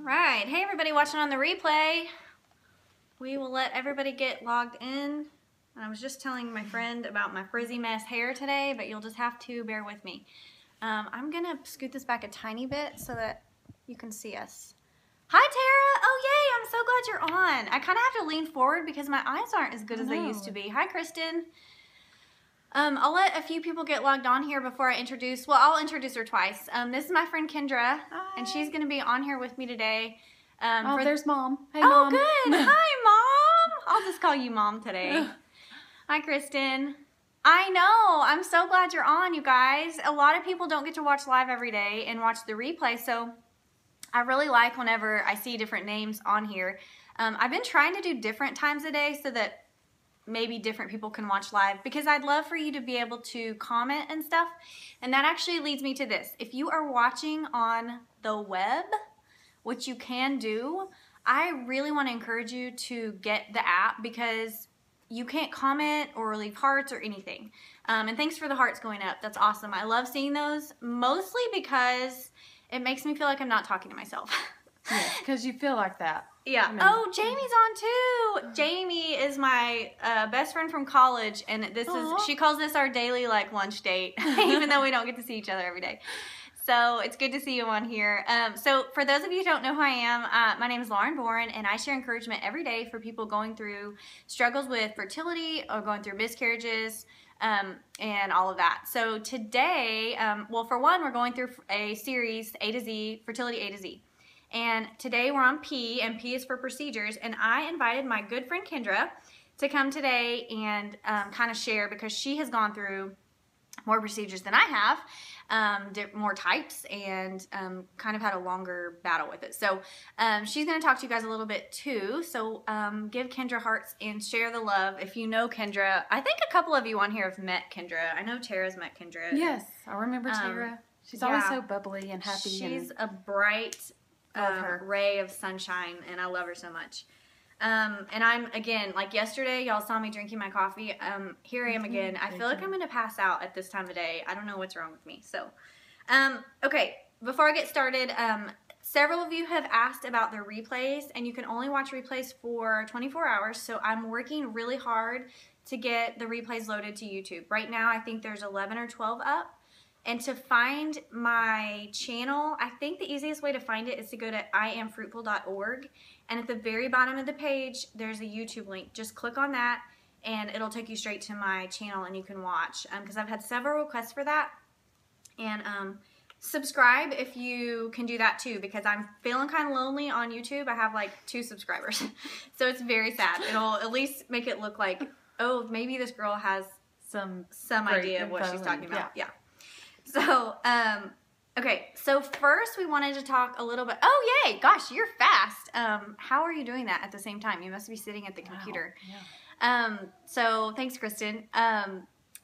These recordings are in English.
right. Hey, everybody watching on the replay. We will let everybody get logged in. I was just telling my friend about my frizzy mess hair today, but you'll just have to bear with me. I'm going to scoot this back a tiny bit so that you can see us. Hi, Tara. Oh, yay. I'm so glad you're on. I kind of have to lean forward because my eyes aren't as good as they used to be. Hi, Kristen. I'll let a few people get logged on here before I introduce, well, I'll introduce her twice. This is my friend Kendra, and she's going to be on here with me today. There's Mom. Hey, oh, Mom. Good. Hi, Mom. I'll just call you Mom today. Hi, Kristen. I know. I'm so glad you're on, you guys. A lot of people don't get to watch live every day and watch the replay, so I really like whenever I see different names on here. I've been trying to do different times a day so that maybe different people can watch live, because I'd love for you to be able to comment and stuff. And that actually leads me to this. If you are watching on the web, which you can do, I really want to encourage you to get the app, because you can't comment or leave hearts or anything. And thanks for the hearts going up. That's awesome. I love seeing those, mostly because it makes me feel like I'm not talking to myself. Yes, because you feel like that. Yeah. I mean, oh, Jamie's on too. Jamie is my best friend from college, and this is, she calls this our daily like lunch date, even though we don't get to see each other every day. So it's good to see you on here. So for those of you who don't know who I am, my name is Lauren Boren, and I share encouragement every day for people going through struggles with fertility or going through miscarriages, and all of that. So today, well, for one, we're going through a series, A to Z, Fertility A to Z. And today we're on P, and P is for procedures, and I invited my good friend Kendra to come today and kind of share, because she has gone through more procedures than I have, more types, and kind of had a longer battle with it. So she's going to talk to you guys a little bit too, so give Kendra hearts and share the love. If you know Kendra, I think a couple of you on here have met Kendra. I know Tara's met Kendra. Yes, I remember Tara. She's always so bubbly and happy. She's a bright ray of sunshine, and I love her so much. And I'm, again, like yesterday, y'all saw me drinking my coffee. Here I am again. I feel like I'm going to pass out at this time of day. I don't know what's wrong with me. So, okay, before I get started, several of you have asked about the replays, and you can only watch replays for 24 hours. So I'm working really hard to get the replays loaded to YouTube. Right now, I think there's 11 or 12 up. And to find my channel, I think the easiest way to find it is to go to iamfruitful.org. And at the very bottom of the page, there's a YouTube link. Just click on that, and it'll take you straight to my channel, and you can watch. Because I've had several requests for that. And subscribe if you can do that too, because I'm feeling kind of lonely on YouTube. I have like 2 subscribers. So it's very sad. It'll at least make it look like, oh, maybe this girl has some idea of what she's talking about. Yeah. So, okay, so first we wanted to talk a little bit, oh yay, gosh, you're fast. How are you doing that at the same time? You must be sitting at the computer. Yeah. So thanks, Kristen.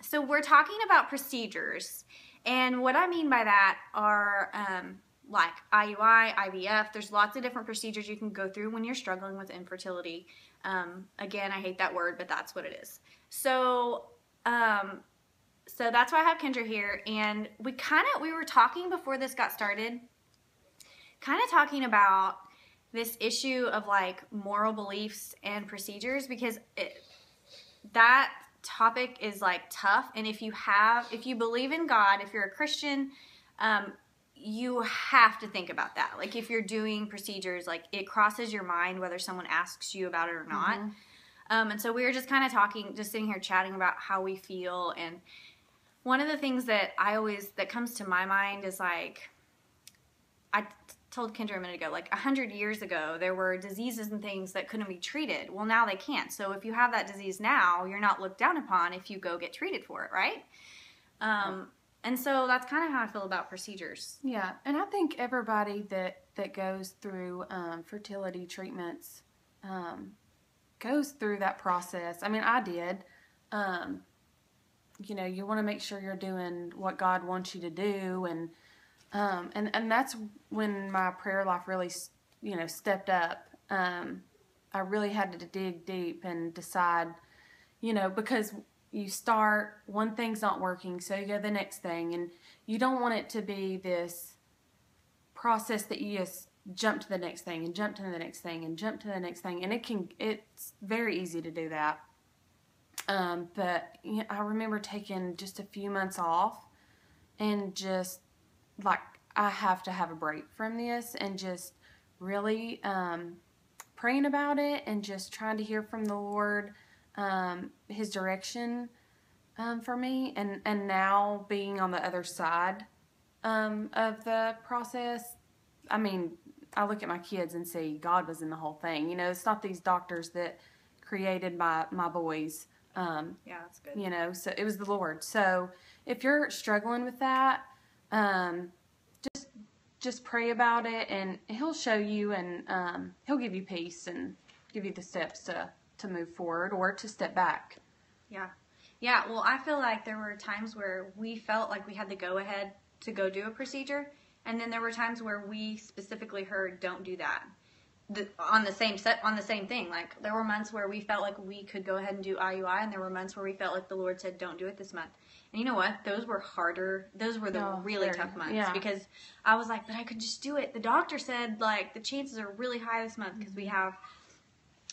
So we're talking about procedures, and what I mean by that are like IUI, IVF, there's lots of different procedures you can go through when you're struggling with infertility. Again, I hate that word, but that's what it is. So, so that's why I have Kendra here, and we were talking before this got started, kind of talking about this issue of like moral beliefs and procedures, because that topic is like tough. And if you believe in God, if you're a Christian, you have to think about that. Like if you're doing procedures, like it crosses your mind whether someone asks you about it or not. And so we were just kind of talking, just sitting here chatting about how we feel. And one of the things that that comes to my mind is like, I told Kendra a minute ago, like 100 years ago, there were diseases and things that couldn't be treated. Well, now they can't. So if you have that disease now, you're not looked down upon if you go get treated for it, right? And so that's kind of how I feel about procedures. Yeah, and I think everybody that goes through fertility treatments goes through that process. I mean, I did. You know, you want to make sure you're doing what God wants you to do, and that's when my prayer life really, you know, stepped up. I really had to dig deep and decide, you know, because you start, one thing's not working, so you go to the next thing, and you don't want it to be this process that you just jump to the next thing and jump to the next thing and jump to the next thing. And it's very easy to do that. But I remember taking just a few months off and just like, I have to have a break from this, and just really praying about it and just trying to hear from the Lord, His direction for me. And now being on the other side of the process, I mean, I look at my kids and see God was in the whole thing. You know, it's not these doctors that created my boys. Yeah, that's good. You know, so it was the Lord. So if you're struggling with that, just pray about it, and He'll show you, and He'll give you peace and give you the steps to move forward or to step back. Yeah. Yeah, well, I feel like there were times where we felt like we had the go-ahead to go do a procedure, and then there were times where we specifically heard, don't do that. On the same thing. Like, there were months where we felt like we could go ahead and do IUI, and there were months where we felt like the Lord said, don't do it this month. And you know what? Those were harder. Those were the really tough months, because I was like, but I could just do it. The doctor said, like, the chances are really high this month because we have,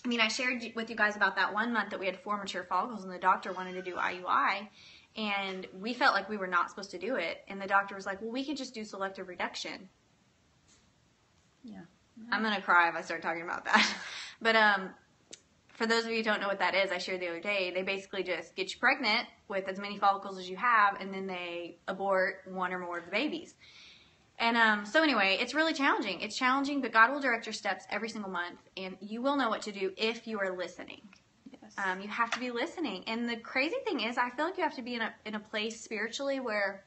I mean, I shared with you guys about that one month that we had 4 mature follicles, and the doctor wanted to do IUI, and we felt like we were not supposed to do it. And the doctor was like, well, we can just do selective reduction. Yeah. I'm going to cry if I start talking about that. But for those of you who don't know what that is, I shared the other day, they basically just get you pregnant with as many follicles as you have, and then they abort one or more of the babies. And so anyway, it's really challenging. It's challenging, but God will direct your steps every single month, and you will know what to do if you are listening. Yes. You have to be listening. And the crazy thing is, I feel like you have to be in a place spiritually where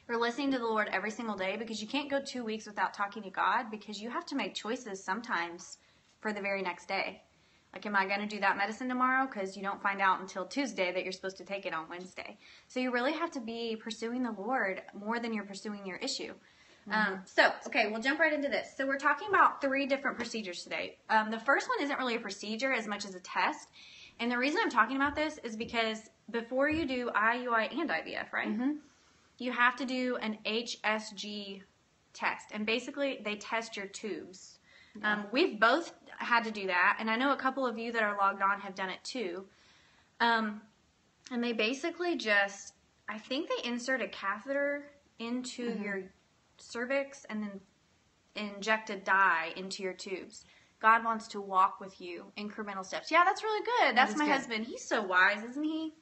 you're listening to the Lord every single day, because you can't go 2 weeks without talking to God, because you have to make choices sometimes for the very next day. Like, am I going to do that medicine tomorrow? Because you don't find out until Tuesday that you're supposed to take it on Wednesday. So you really have to be pursuing the Lord more than you're pursuing your issue. Okay, we'll jump right into this. So we're talking about 3 different procedures today. The first one isn't really a procedure as much as a test. And the reason I'm talking about this is because before you do IUI and IVF, right? Mm-hmm. You have to do an HSG test. And basically, they test your tubes. Yeah. We've both had to do that. And I know a couple of you that are logged on have done it too. And they basically just, I think they insert a catheter into your cervix and then inject a dye into your tubes. God wants to walk with you, incremental steps. Yeah, that's really good. That's my husband. He's so wise, isn't he?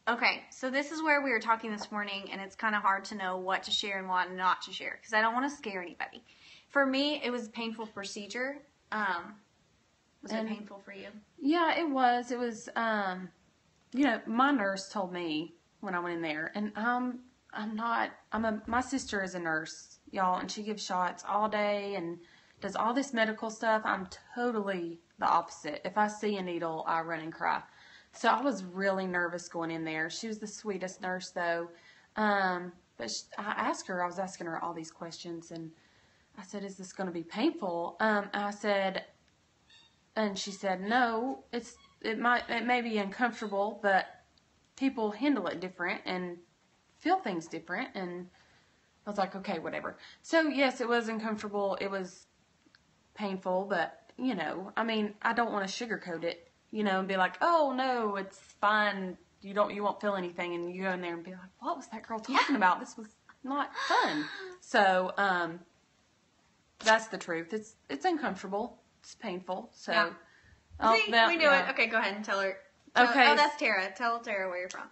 Okay, so this is where we were talking this morning, and it's kind of hard to know what to share and what not to share, because I don't want to scare anybody. For me, it was a painful procedure. Was it painful for you? Yeah, it was. It was, you know, my nurse told me when I went in there, and my sister is a nurse, y'all, and she gives shots all day and does all this medical stuff. I'm totally the opposite. If I see a needle, I run and cry. So I was really nervous going in there. She was the sweetest nurse, though. But I was asking her all these questions, and I said, is this going to be painful? And she said, no, it may be uncomfortable, but people handle it different and feel things different. And I was like, okay, whatever. So yes, it was uncomfortable. It was painful, but you know, I mean, I don't want to sugarcoat it, you know, and be like, oh no, it's fine. You won't feel anything. And you go in there and be like, what was that girl talking about? This was not fun. So, that's the truth. It's uncomfortable. It's painful. So, See, we knew it. Okay, go ahead and tell her. Okay. Oh, that's Tara. Tell Tara where you're from.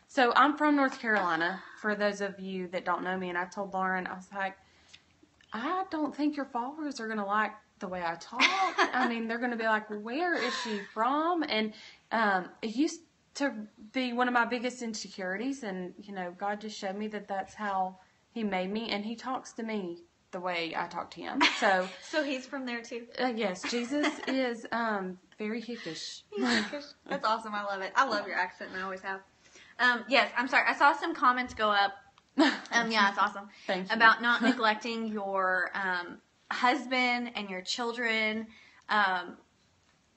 So I'm from North Carolina, for those of you that don't know me. And I told Lauren, I was like, I don't think your followers are going to like the way I talk. I mean, they're going to be like, where is she from? And it used to be one of my biggest insecurities. And, you know, God just showed me that that's how he made me. And he talks to me the way I talk to him. So so he's from there too? Yes, Jesus is very hickish. He's hickish. That's awesome. I love it. I love your accent, and I always have. Yes, I'm sorry. I saw some comments go up. Yeah, it's awesome. Thank you. About not neglecting your husband and your children,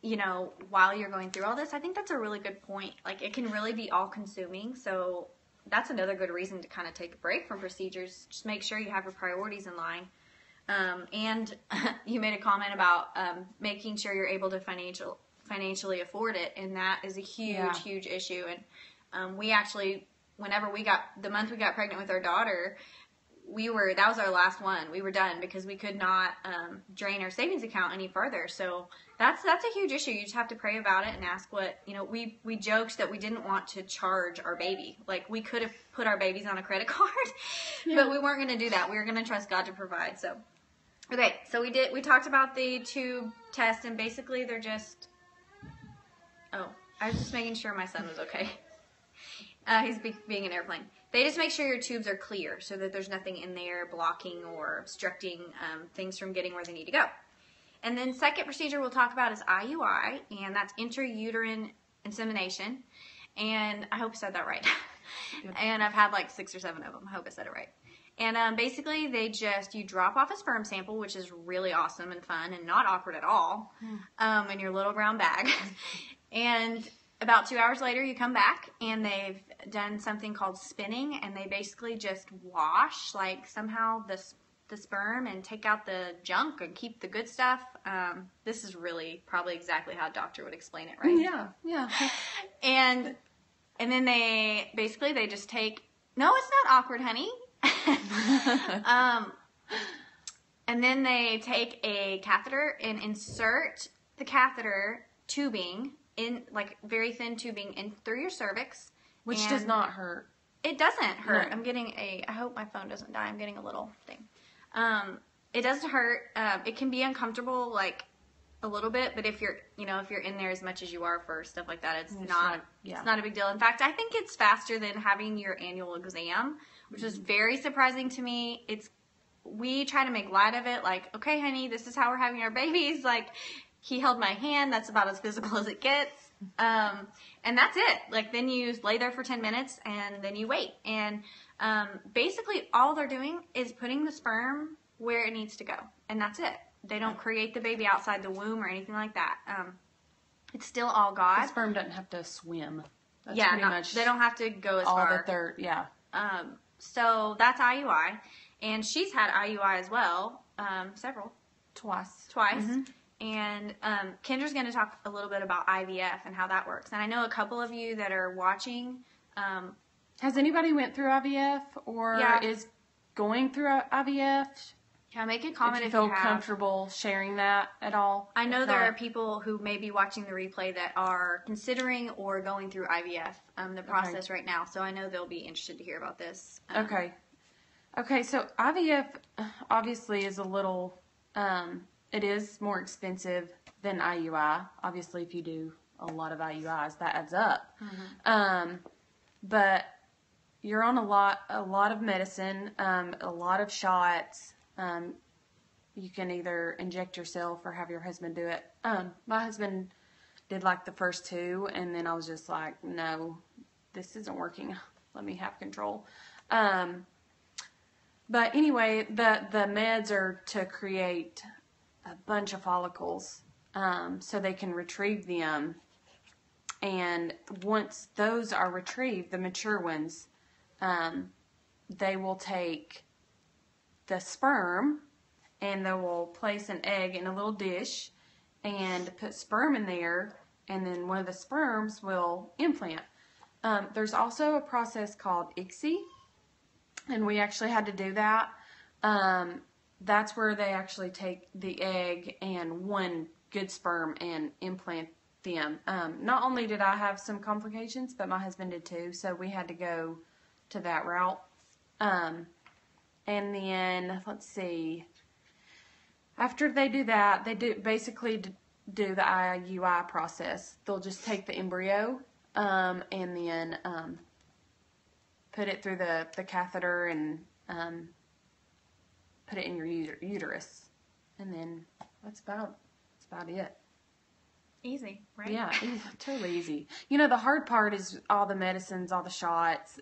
you know, while you're going through all this. I think that's a really good point. Like, it can really be all-consuming. So that's another good reason to kind of take a break from procedures. Just make sure you have your priorities in line. And you made a comment about making sure you're able to financially afford it, and that is a huge issue. And we actually, whenever the month we got pregnant with our daughter, that was our last one. We were done because we could not drain our savings account any further. So that's a huge issue. You just have to pray about it and ask what, we joked that we didn't want to charge our baby. Like, we could have put our babies on a credit card, but we weren't going to do that. We were going to trust God to provide. So, okay. So we talked about the tube test, and basically they're just, I was just making sure my son was okay. He's being an airplane. They just make sure your tubes are clear so that there's nothing in there blocking or obstructing things from getting where they need to go. And then second procedure we'll talk about is IUI, and that's intrauterine insemination. And I hope I said that right. And I've had like 6 or 7 of them. I hope I said it right. And basically you drop off a sperm sample, which is really awesome and fun and not awkward at all, in your little brown bag. And about 2 hours later, you come back, and they've done something called spinning, and they basically just wash, like, somehow the sperm and take out the junk and keep the good stuff. This is really probably exactly how a doctor would explain it, right? Yeah. And then they just take, no, it's not awkward, honey. And then they take a catheter and insert the catheter tubing in, like, very thin tubing in through your cervix. Which does not hurt. It doesn't hurt. No. I'm getting I hope my phone doesn't die. I'm getting a little thing. It doesn't hurt. It can be uncomfortable, like, a little bit, but if you're in there as much as you are for stuff like that, it's not a big deal. In fact, I think it's faster than having your annual exam, which is very surprising to me. We try to make light of it, like, okay, honey, this is how we're having our babies. Like, he held my hand. That's about as physical as it gets. And that's it. Like, then you lay there for 10 minutes and then you wait. And, basically all they're doing is putting the sperm where it needs to go. And that's it. They don't create the baby outside the womb or anything like that. It's still all God. The sperm doesn't have to swim. That's pretty much. They don't have to go as far. So that's IUI. And she's had IUI as well. Several. Twice. Mm-hmm. And Kendra's going to talk a little bit about IVF and how that works. And I know a couple of you that are watching. Has anybody went through IVF or is going through IVF? Yeah, make a comment if you feel comfortable sharing that at all. I know there are people who may be watching the replay that are considering or going through IVF, the process right now. So I know they'll be interested to hear about this. Okay, so IVF obviously is a little... it is more expensive than IUI. Obviously, if you do a lot of IUIs, that adds up. Mm-hmm. But you're on a lot of medicine, a lot of shots. You can either inject yourself or have your husband do it. My husband did like the first 2, and then I was just like, no, this isn't working. Let me have control. But anyway, the meds are to create a bunch of follicles, so they can retrieve them. And once those are retrieved, the mature ones, they will take the sperm and they will place an egg in a little dish and put sperm in there, and then one of the sperms will implant. There's also a process called ICSI, and we actually had to do that. That's where they actually take the egg and one good sperm and implant them. Not only did I have some complications, but my husband did too, so we had to go to that route. And then, let's see, after they do that, they do the IUI process. They'll just take the embryo and then put it through the catheter and put it in your uterus, and then that's about it. Easy, right? Yeah, totally easy. The hard part is all the medicines, all the shots,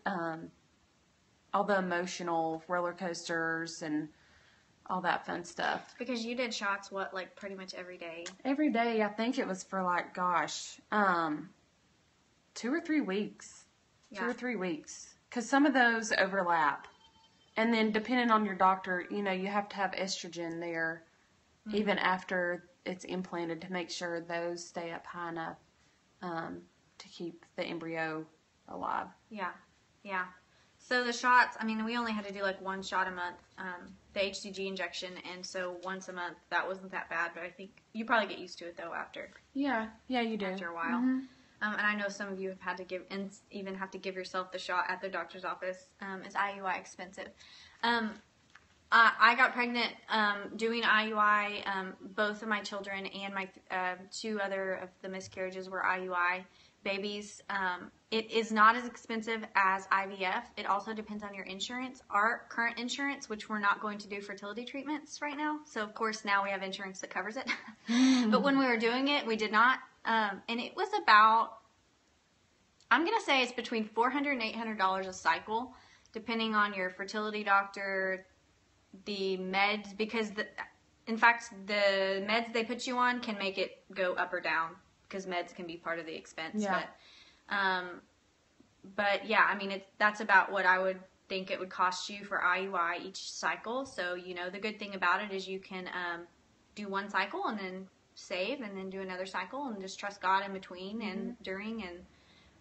all the emotional roller coasters, and all that fun stuff. Because you did shots, like pretty much every day? Every day. I think it was for 2 or 3 weeks. Yeah. 2 or 3 weeks. because some of those overlap. And then depending on your doctor, you have to have estrogen there even after it's implanted to make sure those stay up high enough to keep the embryo alive. Yeah. Yeah. So the shots, I mean, we only had to do like one shot a month, the HCG injection, and so once a month, that wasn't that bad, but I think you probably get used to it though after. Yeah, you do. After a while. Mm-hmm. And I know some of you have had to give, and even have to give yourself the shot at the doctor's office. Is IUI expensive? I got pregnant doing IUI. Both of my children and my 2 other of the miscarriages were IUI babies. It is not as expensive as IVF. It also depends on your insurance. Our current insurance, which we're not going to do fertility treatments right now. So, of course, now we have insurance that covers it. But when we were doing it, we did not. And it was about, I'm going to say it's between $400 and $800 a cycle, depending on your fertility doctor, the meds, because in fact, the meds they put you on can make it go up or down, because meds can be part of the expense. Yeah. But yeah, I mean, that's about what I would think it would cost you for IUI each cycle. So, the good thing about it is you can do one cycle and then save and then do another cycle and just trust God in between and during.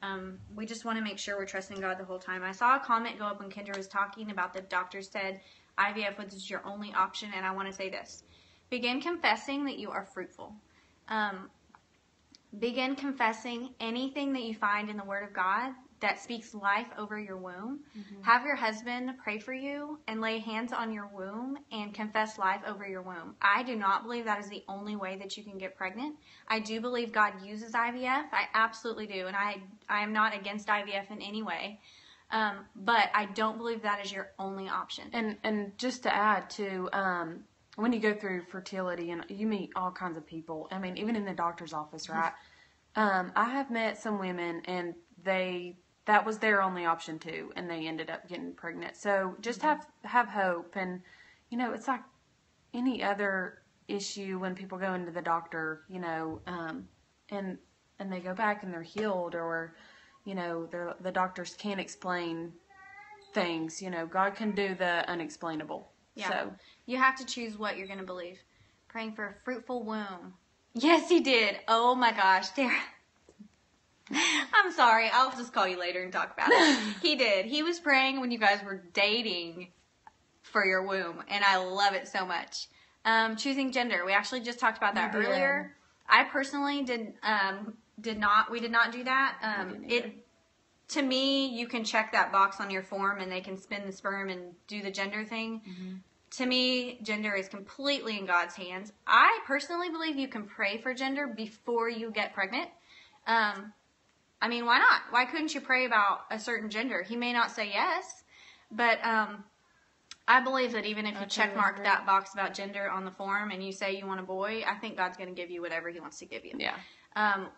And we just want to make sure we're trusting God the whole time. I saw a comment go up when Kendra was talking about the doctor said IVF was your only option. And I want to say this. Begin confessing that you are fruitful. Begin confessing anything that you find in the Word of God that speaks life over your womb. Have your husband pray for you and lay hands on your womb and confess life over your womb. I do not believe that is the only way that you can get pregnant. I do believe God uses IVF. I absolutely do. And I am not against IVF in any way. But I don't believe that is your only option. And just to add to, when you go through fertility and you meet all kinds of people, I mean, even in the doctor's office, right? I have met some women and that was their only option too, and they ended up getting pregnant. So just have hope, and it's like any other issue when people go into the doctor, and they go back and they're healed, or the doctors can't explain things. God can do the unexplainable. Yeah. So you have to choose what you're going to believe. Praying for a fruitful womb. Yes, he did. Oh my gosh, Tara. I'm sorry. I'll just call you later and talk about it. He did. He was praying when you guys were dating for your womb, and I love it so much. Choosing gender. We actually just talked about that earlier. I personally did not. We did not do that. To me, you can check that box on your form, and they can spin the sperm and do the gender thing. To me, gender is completely in God's hands. I personally believe you can pray for gender before you get pregnant. I mean, why not? Why couldn't you pray about a certain gender? He may not say yes, but I believe that even if you check mark that box about gender on the form and you say you want a boy, I think God's going to give you whatever he wants to give you. Yeah.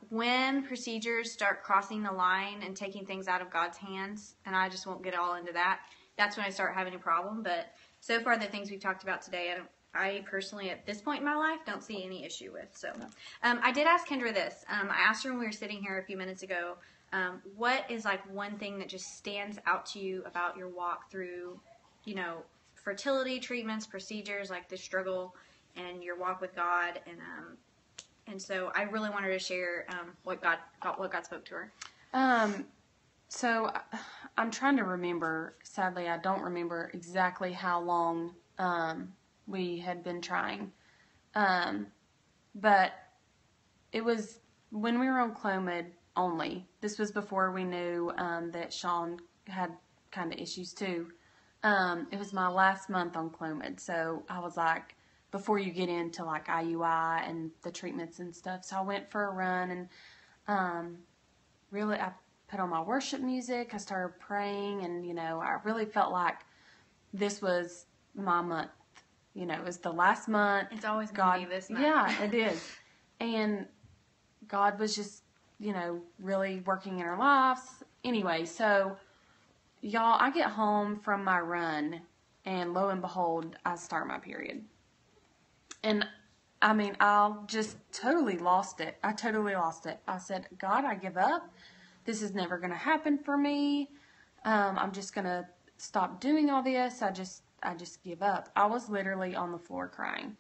When procedures start crossing the line and taking things out of God's hands, and I just won't get all into that, that's when I start having a problem. But so far, the things we've talked about today, I personally, at this point in my life, don't see any issue with. So, I did ask Kendra this. I asked her when we were sitting here a few minutes ago, what is like one thing that just stands out to you about your walk through, fertility treatments, procedures, like the struggle and your walk with God, and so I really wanted to share what God spoke to her. So I'm trying to remember. Sadly, I don't remember exactly how long we had been trying. But it was when we were on Clomid only. This was before we knew that Sean had kind of issues too. It was my last month on Clomid. So I was like, before you get into like IUI and the treatments and stuff. So I went for a run, and really I put on my worship music. I started praying, and I really felt like this was my month. It was the last month. It's always going to be this month. Yeah, it is. And God was just, really working in our lives. Anyway, so y'all, I get home from my run, and lo and behold, I start my period. And I mean, I just totally lost it. I said, God, I give up. This is never going to happen for me. I'm just going to stop doing all this. I just give up. I was literally on the floor crying.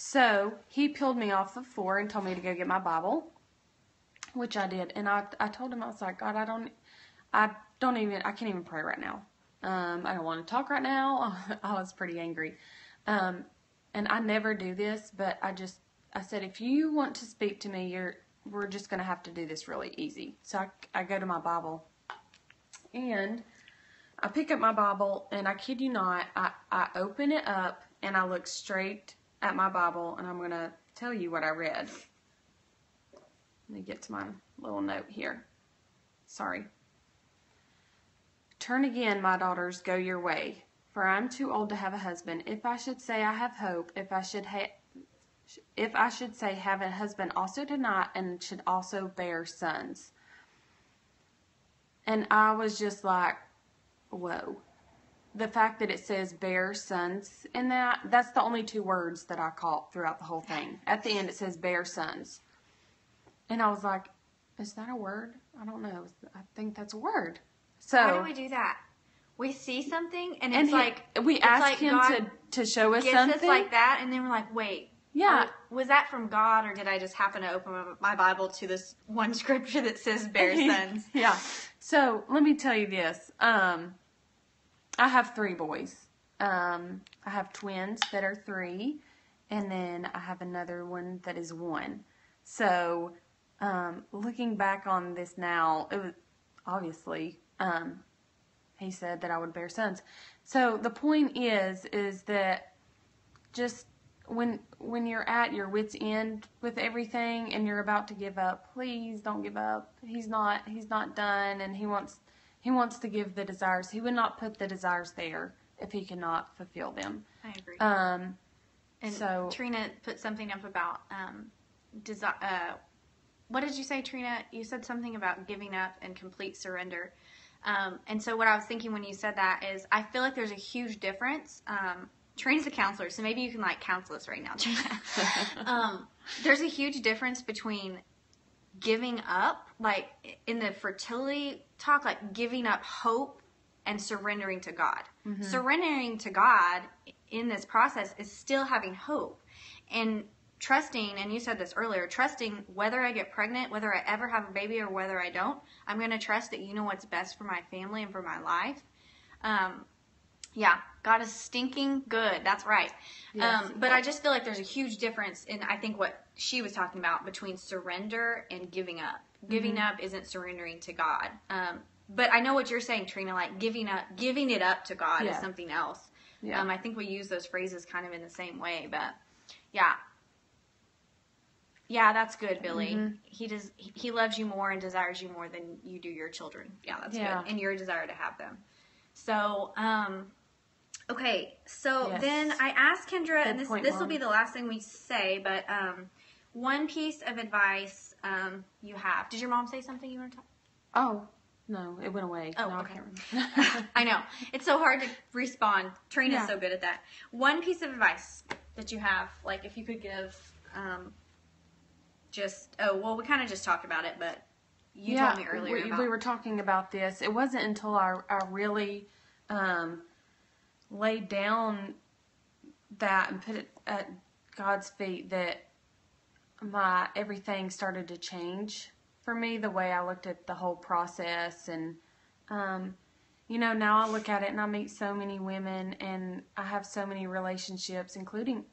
So he peeled me off the floor and told me to go get my Bible, which I did. And I told him, I was like, God, I can't even pray right now. I don't want to talk right now. I was pretty angry. And I never do this, but I said, if you want to speak to me, we're just going to have to do this really easy. So I go to my Bible and I pick up my Bible, and I kid you not, I open it up and I look straight at my Bible, and I'm going to tell you what I read. Let me get to my little note here. Sorry. Turn again, my daughters, go your way, for I am too old to have a husband. If I should say I have hope, if I should say have a husband also tonight, and should also bear sons. And I was just like, whoa. The fact that it says bear sons in that's the only 2 words that I caught throughout the whole thing. At the end it says bear sons. And I was like, is that a word? I don't know. I think that's a word. So how do we do that? We see something and it's we ask him to show us something. It's like that, and then we're like, wait. Yeah. Was that from God, or did I just happen to open my Bible to this one scripture that says bear sons? Yeah. So let me tell you this. I have 3 boys. I have twins that are 3, and then I have another one that is 1. So, looking back on this now, it was obviously, he said that I would bear sons. So the point is that just when you're at your wit's end with everything and you're about to give up, please don't give up. He's not done, and he wants to give the desires. He would not put the desires there if he cannot fulfill them. I agree. And so Trina put something up about what did you say, Trina? You said something about giving up and complete surrender. And so what I was thinking when you said that is, I feel like there's a huge difference. Trina's a counselor, so maybe you can counsel us right now, Trina. There's a huge difference between giving up, in the fertility talk, giving up hope and surrendering to God. Mm-hmm. Surrendering to God in this process is still having hope and trusting, and you said this earlier, trusting whether I get pregnant, whether I ever have a baby, or whether I don't, I'm going to trust that you know what's best for my family and for my life. God is stinking good. That's right. Yes. But I just feel like there's a huge difference in, I think, what she was talking about between surrender and giving up. Mm-hmm. Giving up isn't surrendering to God. But I know what you're saying, Trina, giving it up to God is something else. Yeah. I think we use those phrases kind of in the same way, but yeah. Yeah, that's good, Billy. Mm-hmm. He loves you more and desires you more than you do your children. Yeah, that's good. And your desire to have them. So, okay. So then I asked Kendra, and this will be the last thing we say, but one piece of advice you have. Did your mom say something you want to talk? Oh, no, it went away. Oh, no, okay. I can't remember. I know. It's so hard to respond. Trina's so good at that. One piece of advice that you have, if you could give... we kind of just talked about it, but you told me earlier we were talking about this. It wasn't until I really laid down that and put it at God's feet that everything started to change for me, the way I looked at the whole process. And, now I look at it and I meet so many women and I have so many relationships, including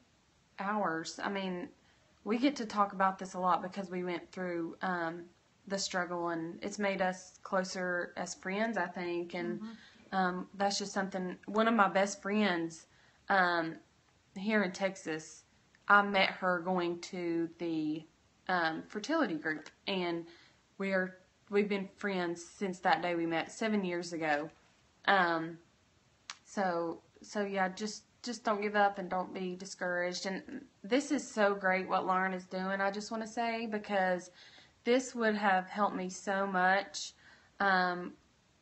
ours. I mean, we get to talk about this a lot because we went through the struggle, and it's made us closer as friends, I think. And that's just something. One of my best friends here in Texas, I met her going to the fertility group, and we've been friends since that day we met 7 years ago. So yeah, just don't give up and don't be discouraged. And this is so great what Lauren is doing, I just want to say, because this would have helped me so much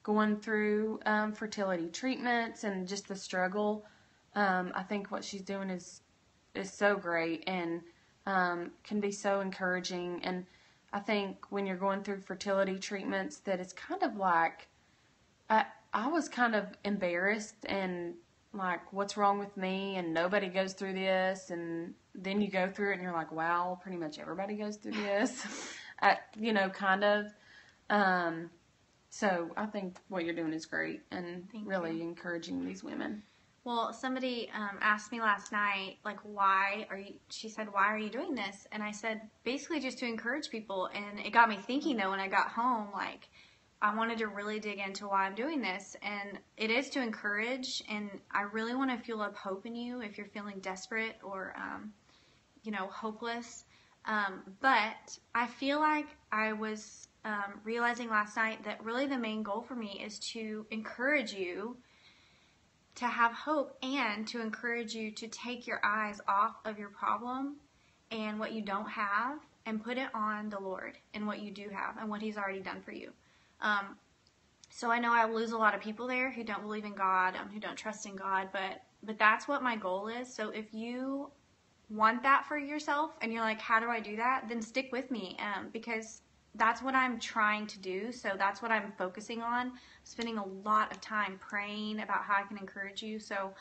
going through fertility treatments and just the struggle. I think what she's doing is so great and can be so encouraging. And I think when you're going through fertility treatments that it's kind of like I was kind of embarrassed and like, what's wrong with me? And nobody goes through this. And then you go through it and you're like, wow, pretty much everybody goes through this. Kind of. So I think what you're doing is great and really encouraging these women. Well, somebody asked me last night, like, she said, why are you doing this? And I said, basically just to encourage people. And it got me thinking, though, when I got home, like, I wanted to really dig into why I'm doing this. And it is to encourage, and I really want to fuel up hope in you if you're feeling desperate or, hopeless. But I feel like I was realizing last night that really the main goal for me is to encourage you to have hope and to encourage you to take your eyes off of your problem and what you don't have and put it on the Lord and what you do have and what He's already done for you. So I know I lose a lot of people there who don't believe in God, who don't trust in God, but that's what my goal is. So if you want that for yourself and you're like, how do I do that? Then stick with me, because that's what I'm trying to do. So that's what I'm focusing on, spending a lot of time praying about how I can encourage you. So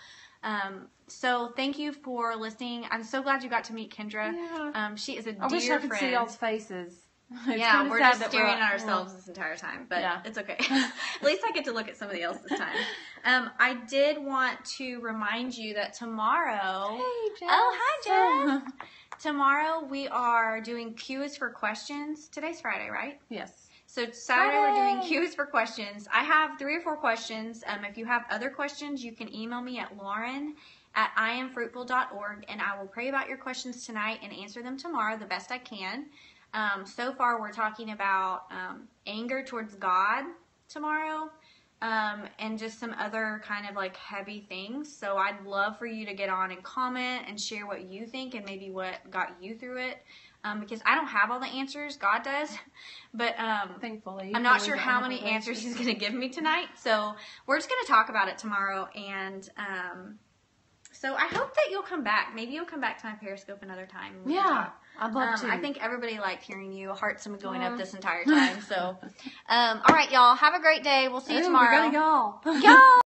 thank you for listening. I'm so glad you got to meet Kendra. Yeah. She is a dear friend. I wish I could see y'all's faces. Yeah, we're just staring at ourselves this entire time, but it's okay. At least I get to look at somebody else this time. I did want to remind you that tomorrow... Hey, Jess. Oh, hi, Jess. Tomorrow we are doing Q is for questions. Today's Friday, right? Yes. So Saturday we're doing Q is for questions. I have 3 or 4 questions. If you have other questions, you can email me at lauren@iamfruitful.org, and I will pray about your questions tonight and answer them tomorrow the best I can. So far, we're talking about anger towards God tomorrow, and just some other kind of like heavy things. So I'd love for you to get on and comment and share what you think and maybe what got you through it, because I don't have all the answers. God does, but thankfully, I'm not sure how many answers He's going to give me tonight. So we're just going to talk about it tomorrow, and so I hope that you'll come back. Maybe you'll come back to my Periscope another time. Yeah, I'd love to. I think everybody liked hearing you. Hearts have been going up this entire time. So, all right, y'all. Have a great day. We'll see you tomorrow. We gotta go. Y'all.